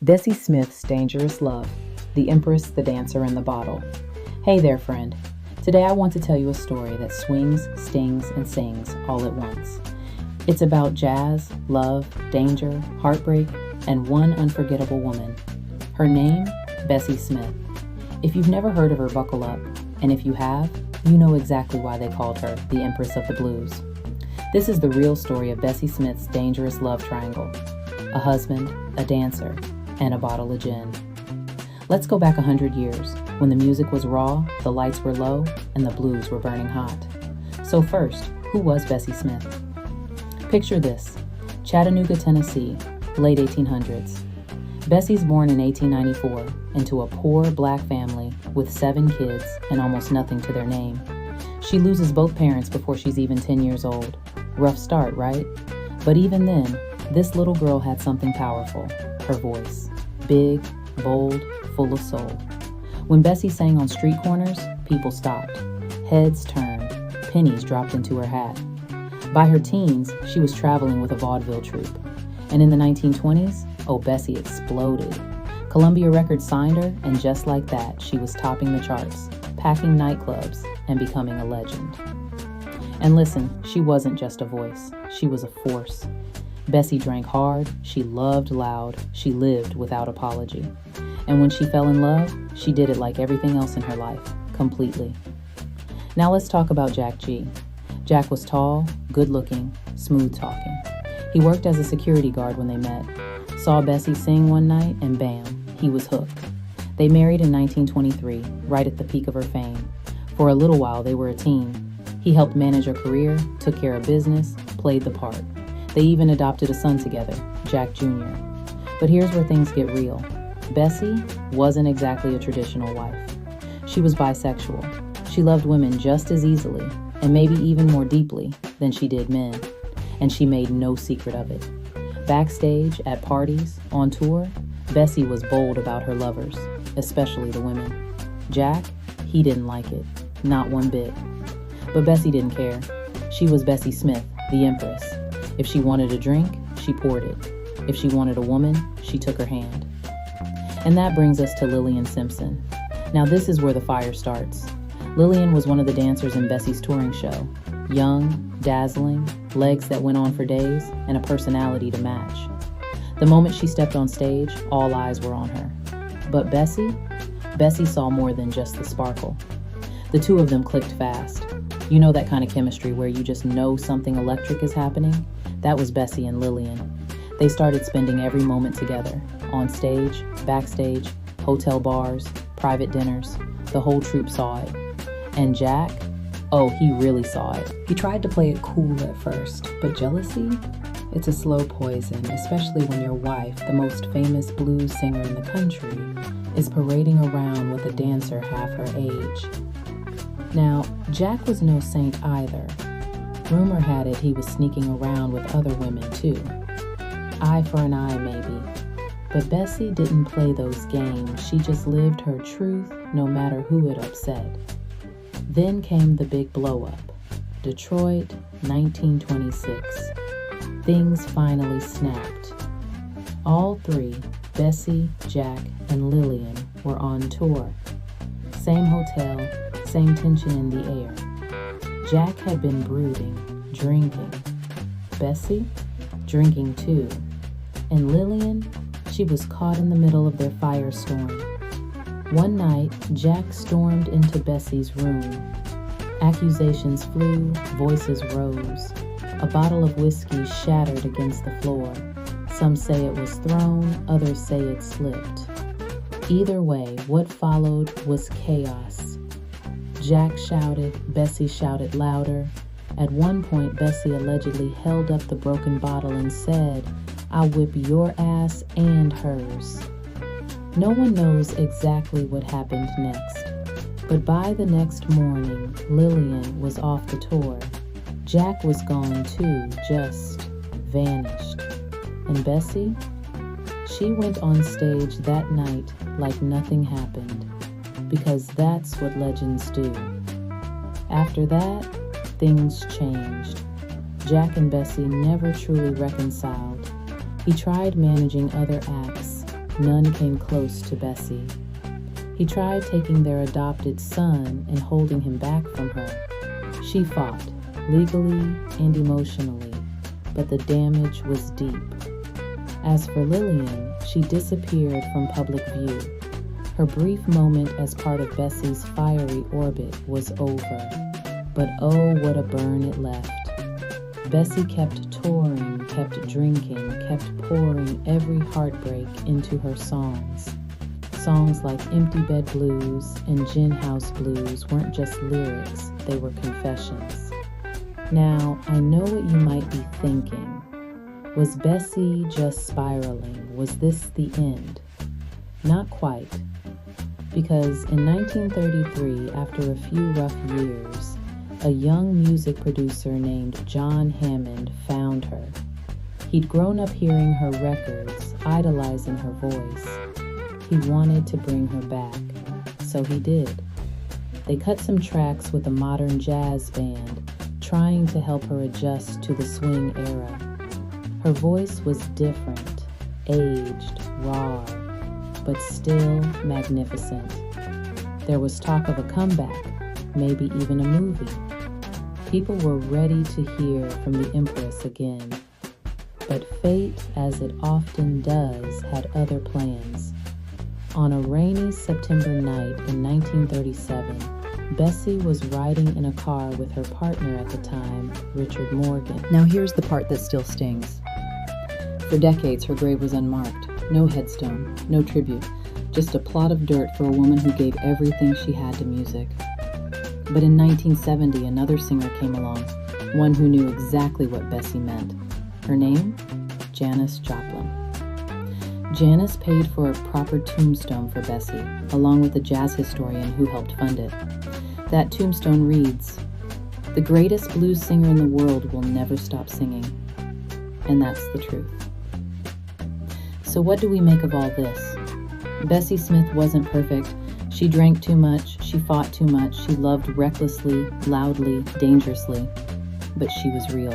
Bessie Smith's Dangerous Love, The Empress, the Dancer, and the Bottle. Hey there, friend. Today I want to tell you a story that swings, stings, and sings all at once. It's about jazz, love, danger, heartbreak, and one unforgettable woman. Her name, Bessie Smith. If you've never heard of her, buckle up. And if you have, you know exactly why they called her the Empress of the Blues. This is the real story of Bessie Smith's dangerous love triangle. A husband, a dancer, and a bottle of gin. Let's go back 100 years, when the music was raw, the lights were low, and the blues were burning hot. So first, who was Bessie Smith? Picture this: Chattanooga, Tennessee, late 1800s. Bessie's born in 1894 into a poor black family with 7 kids and almost nothing to their name. She loses both parents before she's even 10 years old. Rough start, right? But even then, this little girl had something powerful: her voice. Big, bold, full of soul. When Bessie sang on street corners, people stopped. Heads turned, pennies dropped into her hat. By her teens, she was traveling with a vaudeville troupe. And in the 1920s, Bessie exploded. Columbia Records signed her, and just like that, she was topping the charts, packing nightclubs, and becoming a legend. And listen, she wasn't just a voice, she was a force. Bessie drank hard, she loved loud, she lived without apology. And when she fell in love, she did it like everything else in her life, completely. Now let's talk about Jack Gee. Jack was tall, good-looking, smooth-talking. He worked as a security guard when they met. Saw Bessie sing one night, and bam, he was hooked. They married in 1923, right at the peak of her fame. For a little while, they were a team. He helped manage her career, took care of business, played the part. They even adopted a son together, Jack Jr. But here's where things get real. Bessie wasn't exactly a traditional wife. She was bisexual. She loved women just as easily, and maybe even more deeply, than she did men. And she made no secret of it. Backstage, at parties, on tour, Bessie was bold about her lovers, especially the women. Jack, he didn't like it, not one bit. But Bessie didn't care. She was Bessie Smith, the Empress. If she wanted a drink, she poured it. If she wanted a woman, she took her hand. And that brings us to Lillian Simpson. Now this is where the fire starts. Lillian was one of the dancers in Bessie's touring show. Young, dazzling, legs that went on for days, and a personality to match. The moment she stepped on stage, all eyes were on her. But Bessie saw more than just the sparkle. The two of them clicked fast. You know that kind of chemistry where you just know something electric is happening? That was Bessie and Lillian. They started spending every moment together, on stage, backstage, hotel bars, private dinners. The whole troupe saw it. And Jack? Oh, he really saw it. He tried to play it cool at first, but jealousy? It's a slow poison, especially when your wife, the most famous blues singer in the country, is parading around with a dancer half her age. Now, Jack was no saint either. Rumor had it he was sneaking around with other women too. Eye for an eye, maybe. But Bessie didn't play those games. She just lived her truth, no matter who it upset. Then came the big blow-up. Detroit, 1926. Things finally snapped. All three, Bessie, Jack, and Lillian, were on tour. Same hotel, same tension in the air. Jack had been brooding, drinking. Bessie, drinking too. And Lillian, she was caught in the middle of their firestorm. One night, Jack stormed into Bessie's room. Accusations flew, voices rose. A bottle of whiskey shattered against the floor. Some say it was thrown, others say it slipped. Either way, what followed was chaos. Jack shouted, Bessie shouted louder. At one point, Bessie allegedly held up the broken bottle and said, "I'll whip your ass and hers." No one knows exactly what happened next, but by the next morning, Lillian was off the tour. Jack was gone too, just vanished. And Bessie? She went on stage that night like nothing happened, because that's what legends do. After that, things changed. Jack and Bessie never truly reconciled. He tried managing other acts, none came close to Bessie. He tried taking their adopted son and holding him back from her. She fought, legally and emotionally, but the damage was deep. As for Lillian, she disappeared from public view. Her brief moment as part of Bessie's fiery orbit was over, but oh, what a burn it left. Bessie kept touring, kept drinking, kept pouring every heartbreak into her songs. Songs like Empty Bed Blues and Gin House Blues weren't just lyrics, they were confessions. Now, I know what you might be thinking. Was Bessie just spiraling? Was this the end? Not quite. Because in 1933, after a few rough years, a young music producer named John Hammond found her. He'd grown up hearing her records, idolizing her voice. He wanted to bring her back, so he did. They cut some tracks with a modern jazz band, trying to help her adjust to the swing era. Her voice was different, aged, raw, but still magnificent. There was talk of a comeback, maybe even a movie. People were ready to hear from the Empress again. But fate, as it often does, had other plans. On a rainy September night in 1937, Bessie was riding in a car with her partner at the time, Richard Morgan. Now here's the part that still stings. For decades, her grave was unmarked. No headstone, no tribute, just a plot of dirt for a woman who gave everything she had to music. But in 1970, another singer came along, one who knew exactly what Bessie meant. Her name? Janis Joplin. Janis paid for a proper tombstone for Bessie, along with a jazz historian who helped fund it. That tombstone reads, "The greatest blues singer in the world will never stop singing." And that's the truth. So what do we make of all this? Bessie Smith wasn't perfect. She drank too much, she fought too much, she loved recklessly, loudly, dangerously. But she was real.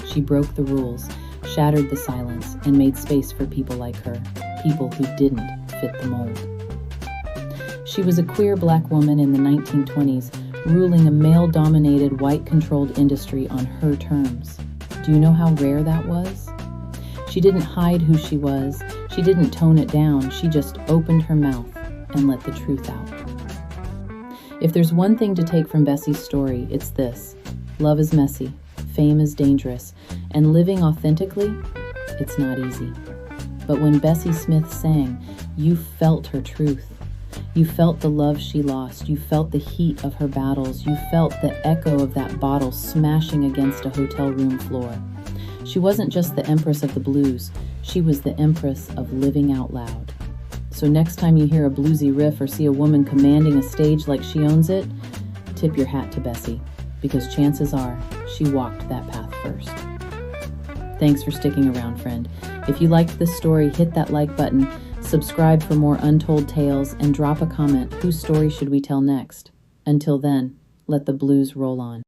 She broke the rules, shattered the silence, and made space for people like her, people who didn't fit the mold. She was a queer black woman in the 1920s, ruling a male-dominated, white-controlled industry on her terms. Do you know how rare that was? She didn't hide who she was, she didn't tone it down, she just opened her mouth and let the truth out. If there's one thing to take from Bessie's story, it's this. Love is messy, fame is dangerous, and living authentically, it's not easy. But when Bessie Smith sang, you felt her truth. You felt the love she lost. You felt the heat of her battles. You felt the echo of that bottle smashing against a hotel room floor. She wasn't just the Empress of the blues. She was the Empress of living out loud. So next time you hear a bluesy riff or see a woman commanding a stage like she owns it, tip your hat to Bessie, because chances are she walked that path first. Thanks for sticking around, friend. If you liked this story, hit that like button, subscribe for more untold tales, and drop a comment. Whose story should we tell next? Until then, let the blues roll on.